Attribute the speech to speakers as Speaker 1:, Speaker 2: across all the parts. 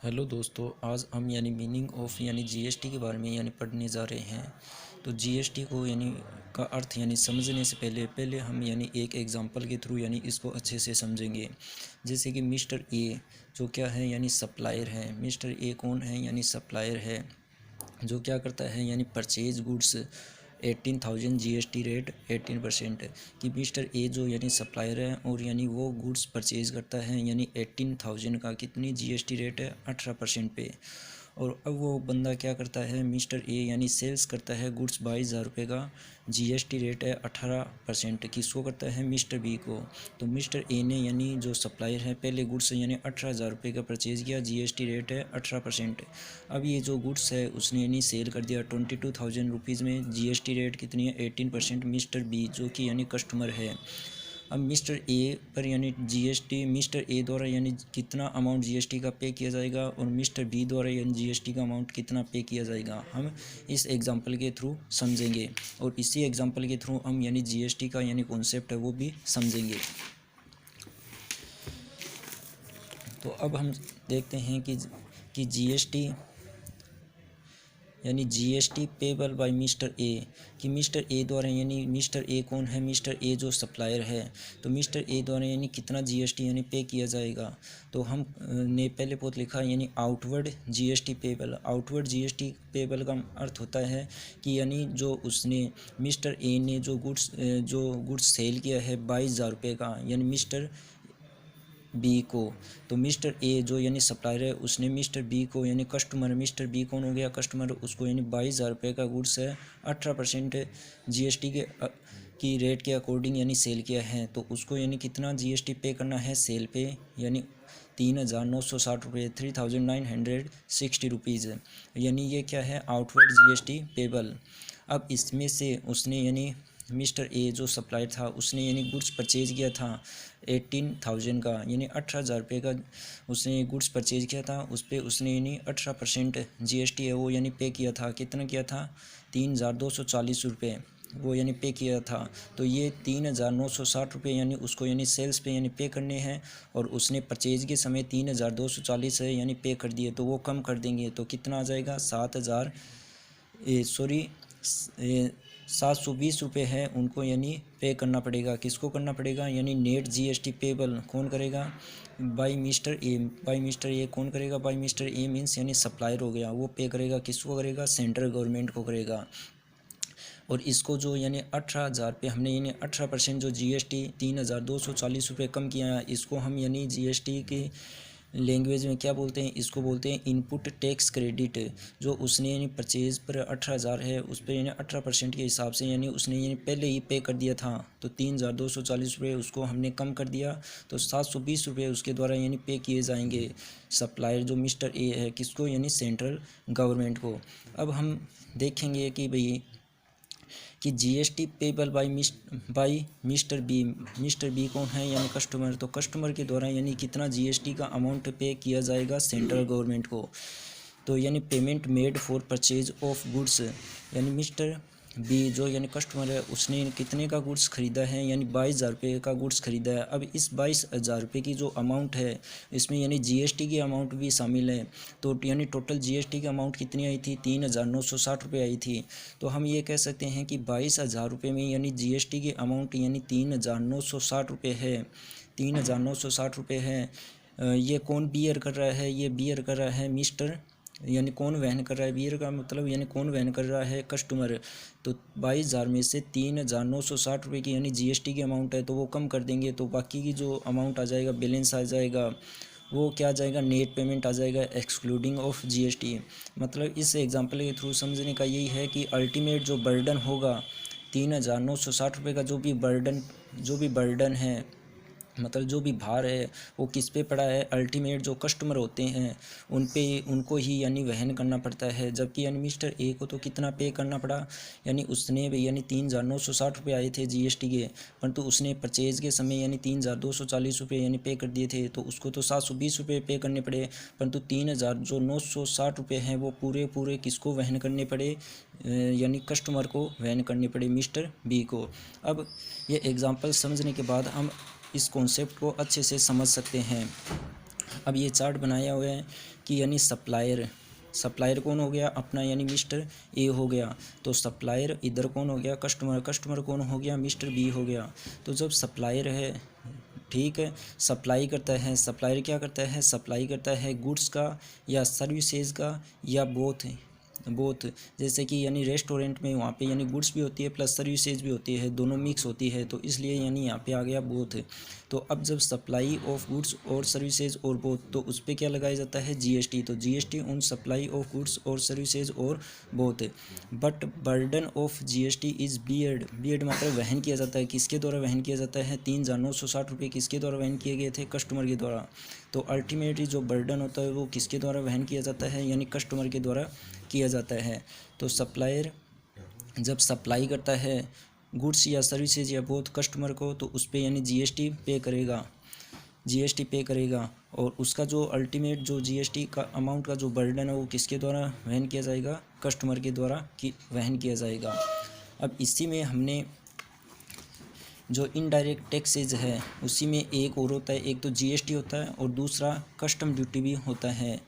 Speaker 1: Hello दोस्तों, आज हम मीनिंग ऑफ जीएसटी के बारे में पढ़ने जा रहे हैं। तो जीएसटी को का अर्थ समझने से पहले हम एक एग्जांपल के थ्रू इसको अच्छे से समझेंगे। जैसे कि मिस्टर ए जो क्या है सप्लायर है। मिस्टर ए कौन है? सप्लायर है जो क्या करता है परचेज गुड्स 18,000 जीएसटी रेट 18%। कि मिस्टर ए जो सप्लायर है और वो गुड्स परचेज करता है 18,000 का कितनी जीएसटी रेट है 18% पे। और अब वो बंदा क्या करता है, मिस्टर ए सेल्स करता है गुड्स 22,000 रुपये का, जीएसटी रेट है 18%। किसको करता है? मिस्टर बी को। तो मिस्टर ए ने जो सप्लायर है पहले गुड्स 18,000 रुपये का परचेज़ किया, जीएसटी रेट है 18%। अब ये जो गुड्स है उसने सेल कर दिया 22,000 रुपीज़ में, जीएसटी रेट कितनी है 18%। मिस्टर बी जो कि कस्टमर है। अब मिस्टर ए पर जीएसटी मिस्टर ए द्वारा कितना अमाउंट जीएसटी का पे किया जाएगा और मिस्टर बी द्वारा जीएसटी का अमाउंट कितना पे किया जाएगा, हम इस एग्जांपल के थ्रू समझेंगे। और इसी एग्जांपल के थ्रू हम जीएसटी का कॉन्सेप्ट है वो भी समझेंगे। तो अब हम देखते हैं कि GST GST payable by mister A. कि मिस्टर ए द्वारा मिस्टर ए कौन है? मिस्टर ए जो सप्लायर है। तो मिस्टर ए द्वारा कितना जीएसटी पे किया जाएगा। तो हम ने पहले बहुत लिखा outward GST payable. Outward GST payable का अर्थ होता है कि जो उसने मिस्टर ए ने जो गुड्स सेल किया है 22,000 रुपये का मिस्टर बी को। तो मिस्टर ए जो सप्लायर है उसने मिस्टर बी को कस्टमर, मिस्टर बी कौन हो गया? कस्टमर। उसको 22,000 रुपये का गुड्स है 18% जीएसटी की रेट के अकॉर्डिंग सेल किया है। तो उसको कितना जीएसटी पे करना है सेल पे 3,960 रुपये 3,960 रुपीज़। ये क्या है? Outward GST payable. अब इसमें से उसने मिस्टर ए जो सप्लायर था उसने गुड्स परचेज किया था 18,000 का 18,000 रुपये का उसने गुड्स परचेज किया था। उस पर उसने 18% जीएसटी है वो पे किया था। कितना किया था? 3,240 रुपये वो पे किया था। तो ये 3,960 रुपये उसको सेल्स पे पे करने हैं और उसने परचेज के समय 3,240 है पे कर दिए। तो वो कम कर देंगे तो कितना आ जाएगा? 720 रुपये है उनको पे करना पड़ेगा। किसको करना पड़ेगा? नेट जीएसटी पेबल कौन करेगा? By mister A. By mister A कौन करेगा? By mister A means supplier हो गया, वो पे करेगा। किसको करेगा? सेंट्रल गवर्नमेंट को करेगा। और इसको जो 18,000 रुपये हमने 18% जो जीएसटी 3,240 रुपये कम किया है, इसको हम जीएसटी की लैंग्वेज में क्या बोलते हैं? इसको बोलते हैं इनपुट टैक्स क्रेडिट। जो उसने परचेज़ पर 18,000 है उस पर 18% के हिसाब से उसने पहले ही पे कर दिया था। तो 3,240 रुपये उसको हमने कम कर दिया। तो 720 रुपये उसके द्वारा पे किए जाएंगे सप्लायर जो मिस्टर ए है। किसको? सेंट्रल गवर्नमेंट को। अब हम देखेंगे कि भाई कि GST payable by mister B. Mister B कौन है? कस्टमर। तो कस्टमर के द्वारा कितना जीएसटी का अमाउंट पे किया जाएगा सेंट्रल गवर्नमेंट को। तो payment made for purchase of goods mister B जो कस्टमर है उसने कितने का गुड्स ख़रीदा है 22,000 रुपये का गुड्स ख़रीदा है। अब इस 22,000 रुपये की जो अमाउंट है इसमें जीएसटी की अमाउंट भी शामिल है। तो टोटल जीएसटी की अमाउंट कितनी आई थी? 3,960 रुपये आई थी। तो हम ये कह सकते हैं कि 22,000 रुपये में जीएसटी की अमाउंट 3,960 रुपये है। 3,960 रुपये है। ये कौन बियर कर रहा है? ये बियर कर रहा है मिस्टर कौन वहन कर रहा है? बियर का मतलब कौन वहन कर रहा है? कस्टमर। तो 22,000 में से 3,960 रुपये की जीएसटी की अमाउंट है तो वो कम कर देंगे। तो बाकी की जो अमाउंट आ जाएगा, बैलेंस आ जाएगा, वो क्या आ जाएगा? नेट पेमेंट आ जाएगा एक्सक्लूडिंग ऑफ जीएसटी। मतलब इस एग्जांपल के थ्रू समझने का यही है कि अल्टीमेट जो बर्डन होगा 3,960 रुपये का जो भी बर्डन है, मतलब जो भी भार है वो किस पे पड़ा है? अल्टीमेट जो कस्टमर होते हैं उनको ही वहन करना पड़ता है। जबकि मिस्टर ए को तो कितना पे करना पड़ा? उसने 3,960 रुपये आए थे जीएसटी के, परंतु उसने परचेज़ के समय 3,240 रुपये पे कर दिए थे। तो उसको तो 720 रुपये पे करने पड़े, परंतु 3,960 रुपये हैं वो पूरे किसको वहन करने पड़े? कस्टमर को वहन करने पड़े, मिस्टर बी को। अब ये एग्ज़ाम्पल समझने के बाद हम इस कॉन्सेप्ट को अच्छे से समझ सकते हैं। अब ये चार्ट बनाया हुआ है कि यानी सप्लायर कौन हो गया अपना, यानी मिस्टर ए हो गया। तो सप्लायर इधर कौन हो गया, कस्टमर कौन हो गया, मिस्टर बी हो गया। तो जब सप्लायर है, ठीक है, सप्लायर क्या करता है, सप्लाई करता है गुड्स का या सर्विसेज का या बोथ। जैसे कि यानी रेस्टोरेंट में वहाँ पे यानी गुड्स भी होती है प्लस सर्विसेज भी होती है, दोनों मिक्स होती है, तो इसलिए यानी यहाँ पे आ गया बोथ। तो अब जब सप्लाई ऑफ गुड्स और सर्विसेज और बोथ, तो उस पर क्या लगाया जाता है, जीएसटी। तो GST on supply of goods और सर्विसेज और both. But burden of GST is beared मतलब वहन किया जाता है, किसके द्वारा वहन किया जाता है, 3,960 रुपये किसके द्वारा वहन किए गए थे, कस्टमर के द्वारा। तो अल्टीमेटली जो बर्डन होता है वो किसके द्वारा वहन किया जाता है, यानी कस्टमर के द्वारा किया जाता है। तो सप्लायर जब सप्लाई करता है गुड्स या सर्विसेज या बोथ कस्टमर को, तो उस पर यानी जीएसटी पे करेगा और उसका जो अल्टीमेट जो जीएसटी का अमाउंट का जो बर्डन है वो किसके द्वारा वहन किया जाएगा, कस्टमर के द्वारा वहन किया जाएगा। अब इसी में हमने जो इनडायरेक्ट टैक्सेज है उसी में एक और होता है, एक तो जीएसटी होता है और दूसरा कस्टम ड्यूटी भी होता है।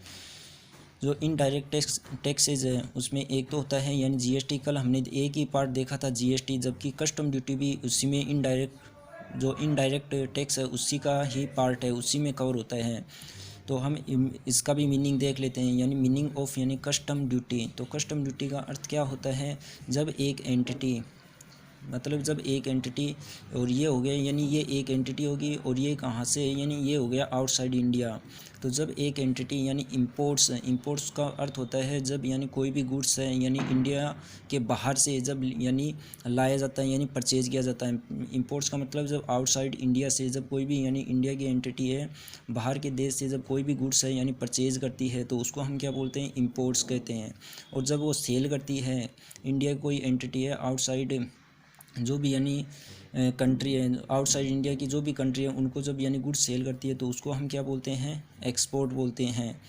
Speaker 1: जो इनडायरेक्ट टैक्सेज है उसमें एक तो होता है यानी जीएसटी, कल हमने एक ही पार्ट देखा था जीएसटी, जबकि कस्टम ड्यूटी भी उसी में इनडायरेक्ट टैक्स है उसी का ही पार्ट है, उसी में कवर होता है। तो हम इसका भी मीनिंग देख लेते हैं, यानी मीनिंग ऑफ यानी कस्टम ड्यूटी। तो कस्टम ड्यूटी का अर्थ क्या होता है, जब एक एंटिटी और ये हो गया यानी ये एक एंटिटी होगी और ये कहाँ से है, यानी ये हो गया आउटसाइड इंडिया। तो जब एक एंटिटी यानी इंपोर्ट्स का अर्थ होता है जब यानी कोई भी गुड्स है यानी इंडिया के बाहर से जब यानी लाया जाता है यानी परचेज किया जाता है। इंपोर्ट्स का मतलब जब आउटसाइड इंडिया से जब कोई भी यानी इंडिया की एंटिटी है बाहर के देश से जब कोई भी गुड्स है यानी परचेज करती है तो उसको हम क्या बोलते हैं, इंपोर्ट्स कहते हैं। और जब वो सेल करती है इंडिया की कोई एंटिटी है आउटसाइड जो भी यानी कंट्री है, आउटसाइड इंडिया की जो भी कंट्री है उनको जब यानी गुड्स सेल करती है तो उसको हम क्या बोलते हैं, एक्सपोर्ट बोलते हैं।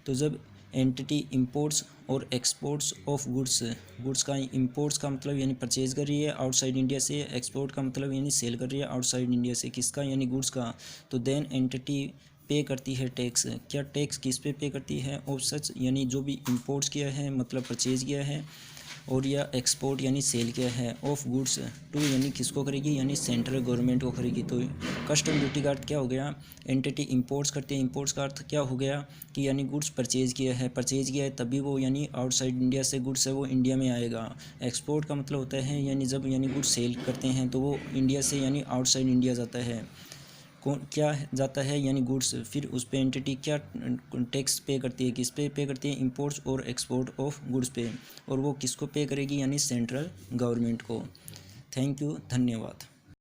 Speaker 1: तो जब एंटिटी इंपोर्ट्स और एक्सपोर्ट्स ऑफ गुड्स का इंपोर्ट्स का मतलब यानी परचेज कर रही है आउटसाइड इंडिया से, एक्सपोर्ट का मतलब यानी सेल कर रही है आउटसाइड इंडिया से, किसका, यानी गुड्स का। तो देन एंटिटी पे करती है टैक्स। क्या टैक्स किस पे करती है, ऑफ सच यानी जो भी इंपोर्ट्स किया है मतलब परचेज किया है और या एक्सपोर्ट यानी सेल किया है ऑफ गुड्स टू यानी किसको करेगी, यानी सेंट्रल गवर्नमेंट को करेगी। तो कस्टम ड्यूटी का अर्थ क्या हो गया, एंटिटी इंपोर्ट्स करते हैं, इंपोर्ट्स का अर्थ क्या हो गया कि यानी गुड्स परचेज किया है तभी वो यानी आउटसाइड इंडिया से गुड्स है वो इंडिया में आएगा। एक्सपोर्ट का मतलब होता है यानी जब यानी गुड्स सेल करते हैं तो वो इंडिया से यानी आउटसाइड इंडिया जाता है, कौन क्या जाता है यानी गुड्स, फिर उस पे एंटिटी क्या टैक्स पे करती है, किस पे करती है, इंपोर्ट्स और एक्सपोर्ट ऑफ गुड्स पे, और वो किसको पे करेगी, यानी सेंट्रल गवर्नमेंट को। थैंक यू, धन्यवाद।